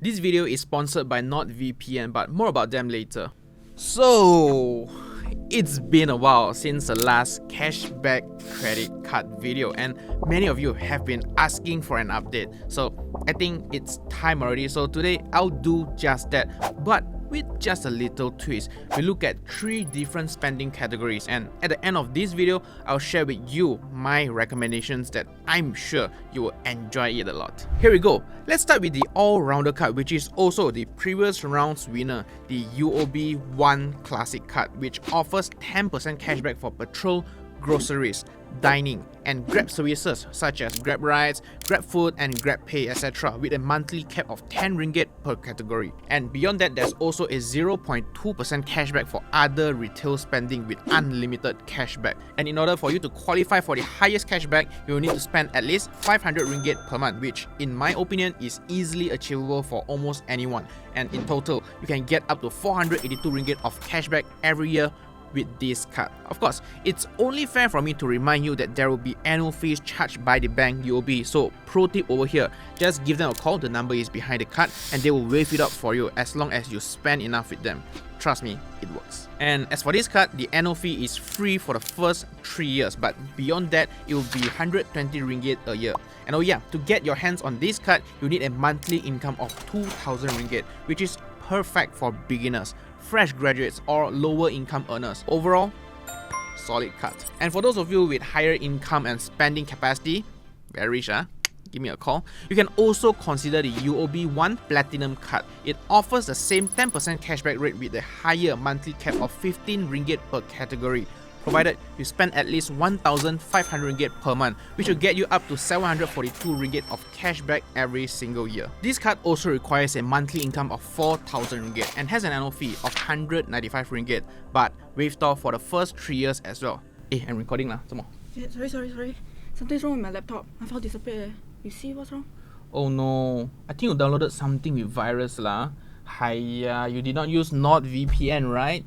This video is sponsored by NordVPN, but more about them later. So, it's been a while since the last cashback credit card video, and many of you have been asking for an update. So, I think it's time already. So today, I'll do just that, but with just a little twist. We look at 3 different spending categories, and at the end of this video, I'll share with you my recommendations that I'm sure you will enjoy it a lot. Here we go. Let's start with the all-rounder card, which is also the previous round's winner, the UOB 1 Classic card, which offers 10% cashback for petrol, groceries, dining, and Grab services such as Grab Rides, Grab Food, and Grab Pay, etc. with a monthly cap of 10 ringgit per category. And beyond that, there's also a 0.2% cashback for other retail spending with unlimited cashback. And in order for you to qualify for the highest cashback, you will need to spend at least 500 ringgit per month, which in my opinion is easily achievable for almost anyone. And in total, you can get up to 482 ringgit of cashback every year with this card. Of course, it's only fair for me to remind you that there will be annual fees charged by the bank UOB. So pro tip over here, just give them a call, the number is behind the card, and they will waive it up for you as long as you spend enough with them. Trust me, it works. And as for this card, the annual fee is free for the first 3 years, but beyond that, it will be 120 ringgit a year. And oh yeah, to get your hands on this card, you need a monthly income of 2,000 ringgit, which is perfect for beginners, fresh graduates, or lower income earners. Overall, solid card. And for those of you with higher income and spending capacity, very rich, give me a call. You can also consider the UOB 1 Platinum card. It offers the same 10% cashback rate with a higher monthly cap of 15 ringgit per category, provided you spend at least 1,500 ringgit per month, which will get you up to 742 ringgit of cashback every single year. This card also requires a monthly income of 4,000 ringgit and has an annual fee of 195 ringgit, but waived off for the first 3 years as well. I'm recording lah, some more. Sorry. Something's wrong with my laptop. My file disappeared. You see what's wrong? Oh no, I think you downloaded something with virus lah. Hiya, you did not use NordVPN, right?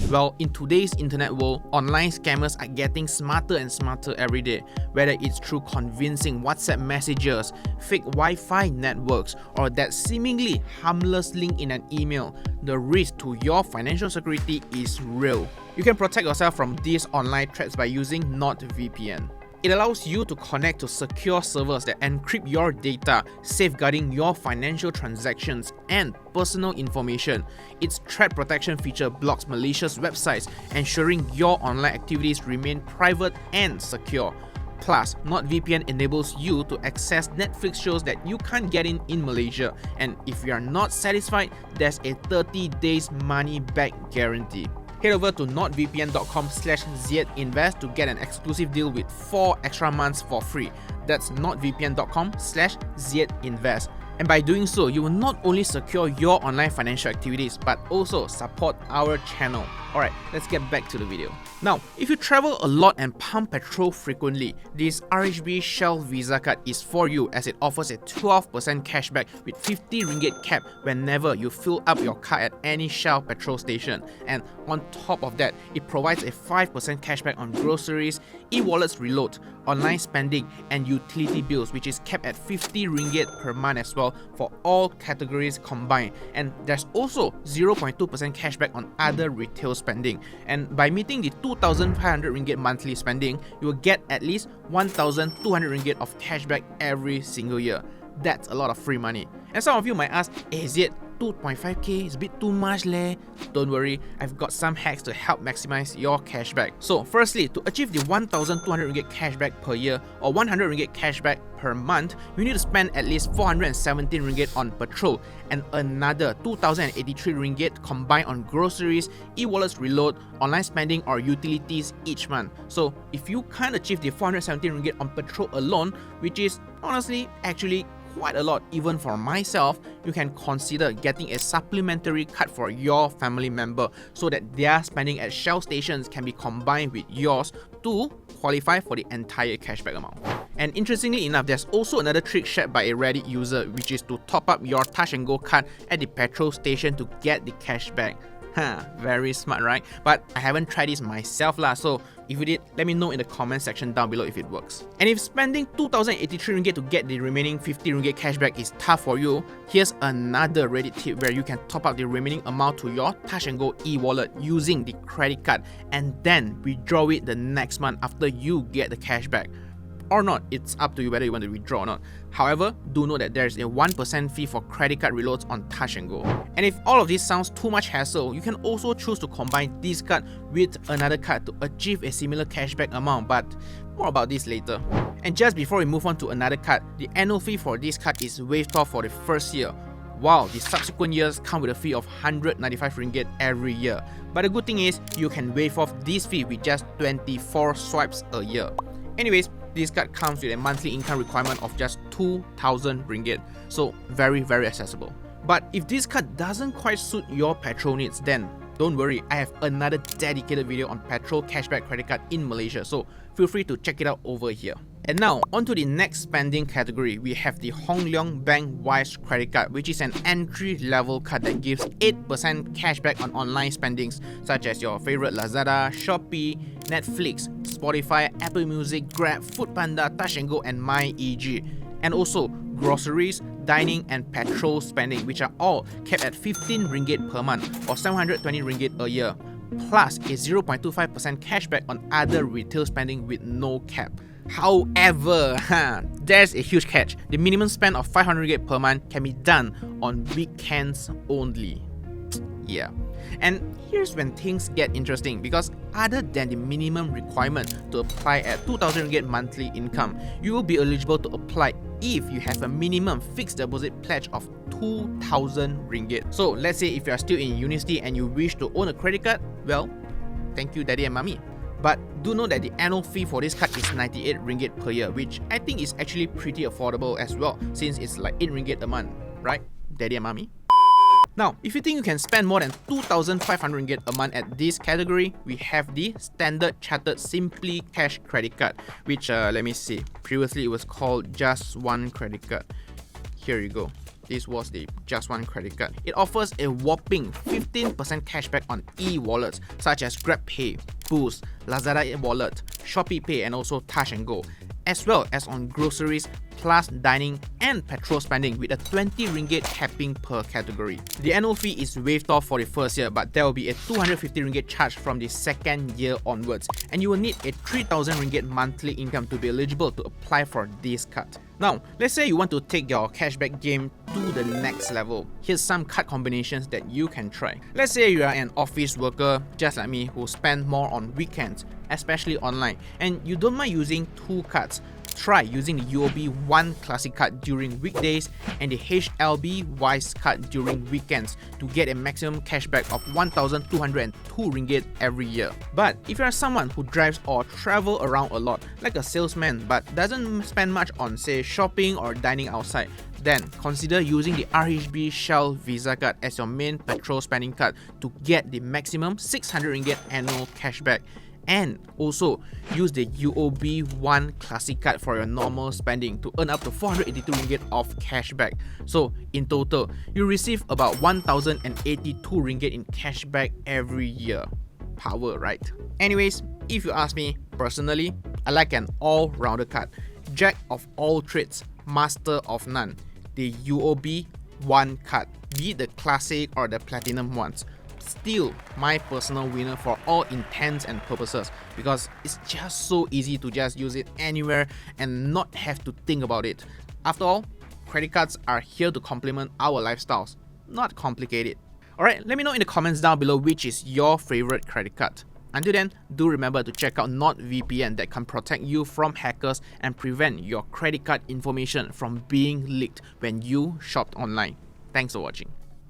Well, in today's internet world, online scammers are getting smarter and smarter every day. Whether it's through convincing WhatsApp messages, fake Wi-Fi networks, or that seemingly harmless link in an email, the risk to your financial security is real. You can protect yourself from these online threats by using NordVPN. It allows you to connect to secure servers that encrypt your data, safeguarding your financial transactions and personal information. Its threat protection feature blocks malicious websites, ensuring your online activities remain private and secure. Plus, NordVPN enables you to access Netflix shows that you can't get in Malaysia. And if you are not satisfied, there's a 30 days money-back guarantee. Head over to nordvpn.com/zietinvest to get an exclusive deal with 4 extra months for free. That's nordvpn.com/zietinvest. And by doing so, you will not only secure your online financial activities, but also support our channel. Alright, let's get back to the video. Now, if you travel a lot and pump petrol frequently, this RHB Shell Visa card is for you, as it offers a 12% cashback with 50 ringgit cap whenever you fill up your car at any Shell petrol station. And on top of that, it provides a 5% cashback on groceries, e-wallets reload, online spending, and utility bills, which is capped at 50 ringgit per month as well for all categories combined. And there's also 0.2% cashback on other retail spending. And by meeting the 2,500 ringgit monthly spending, you will get at least 1,200 ringgit of cashback every single year. That's a lot of free money. And some of you might ask, is it 2.5k is a bit too much leh? Don't worry, I've got some hacks to help maximize your cashback. So firstly, to achieve the 1,200 ringgit cashback per year or 100 ringgit cashback per month, you need to spend at least 417 ringgit on petrol and another 2,083 ringgit combined on groceries, e-wallets reload, online spending, or utilities each month. So if you can't achieve the 417 ringgit on petrol alone, which is honestly actually quite a lot even for myself, you can consider getting a supplementary card for your family member so that their spending at Shell stations can be combined with yours to qualify for the entire cashback amount. And interestingly enough, there's also another trick shared by a Reddit user, which is to top up your Touch and Go card at the petrol station to get the cashback. Very smart, right? But I haven't tried this myself lah, so if you did, let me know in the comment section down below if it works. And if spending 2,083 ringgit to get the remaining 50 ringgit cashback is tough for you, here's another Reddit tip where you can top up the remaining amount to your Touch 'n Go e-wallet using the credit card and then withdraw it the next month after you get the cashback. Or not, it's up to you whether you want to withdraw or not. However, do note that there is a 1% fee for credit card reloads on Touch 'n Go. And if all of this sounds too much hassle, you can also choose to combine this card with another card to achieve a similar cashback amount, but more about this later. And just before we move on to another card, the annual fee for this card is waived off for the first year, while the subsequent years come with a fee of 195 ringgit every year. But the good thing is, you can waive off this fee with just 24 swipes a year. Anyways, this card comes with a monthly income requirement of just 2,000 ringgit, so very accessible. But if this card doesn't quite suit your petrol needs, then don't worry, I have another dedicated video on petrol cashback credit card in Malaysia, so feel free to check it out over here. And now, on to the next spending category, we have the Hong Leong Bank Wise Credit Card, which is an entry-level card that gives 8% cashback on online spendings, such as your favorite Lazada, Shopee, Netflix, Spotify, Apple Music, Grab, Foodpanda, Touch 'n Go, and MyEG. And also, groceries, dining, and petrol spending, which are all capped at 15 ringgit per month or 720 ringgit a year, plus a 0.25% cashback on other retail spending with no cap. However, there's a huge catch. The minimum spend of 500 ringgit per month can be done on weekends only. Yeah. And here's when things get interesting, because other than the minimum requirement to apply at 2,000 ringgit monthly income, you will be eligible to apply if you have a minimum fixed deposit pledge of 2,000 ringgit. So let's say if you are still in university and you wish to own a credit card, well, thank you daddy and mommy. But do know that the annual fee for this card is 98 ringgit per year, which I think is actually pretty affordable as well, since it's like 8 ringgit a month, right, daddy and mommy? Now, if you think you can spend more than 2,500 ringgit a month at this category, we have the Standard Chartered Simply Cash Credit Card, which let me see, previously it was called Just One Credit Card. Here you go. This was the Just One Credit Card. It offers a whopping 15% cashback on e-wallets such as GrabPay, Boost, Lazada Wallet, Shopee Pay, and also Touch 'n Go, as well as on groceries, plus dining and petrol spending with a 20 ringgit capping per category. The annual fee is waived off for the first year, but there will be a 250 ringgit charge from the second year onwards, and you will need a 3,000 ringgit monthly income to be eligible to apply for this card. Now, let's say you want to take your cashback game to the next level. Here's some card combinations that you can try. Let's say you are an office worker just like me who spend more on weekends, especially online, and you don't mind using two cards. Try using the UOB One Classic card during weekdays and the HLB Wise card during weekends to get a maximum cashback of 1,202 ringgit every year. But if you are someone who drives or travel around a lot, like a salesman, but doesn't spend much on say shopping or dining outside, then consider using the RHB Shell Visa card as your main petrol spending card to get the maximum 600 ringgit annual cashback. And also use the UOB One Classic card for your normal spending to earn up to 482 ringgit of cashback. So in total, you receive about 1,082 ringgit in cashback every year. Power, right? Anyways, if you ask me personally, I like an all-rounder card. Jack of all trades, master of none. The UOB One card, be it the classic or the platinum ones. Still my personal winner for all intents and purposes, because it's just so easy to just use it anywhere and not have to think about it. After all, credit cards are here to complement our lifestyles, not complicate it. Alright, let me know in the comments down below which is your favorite credit card. Until then, do remember to check out NordVPN that can protect you from hackers and prevent your credit card information from being leaked when you shopped online. Thanks for watching.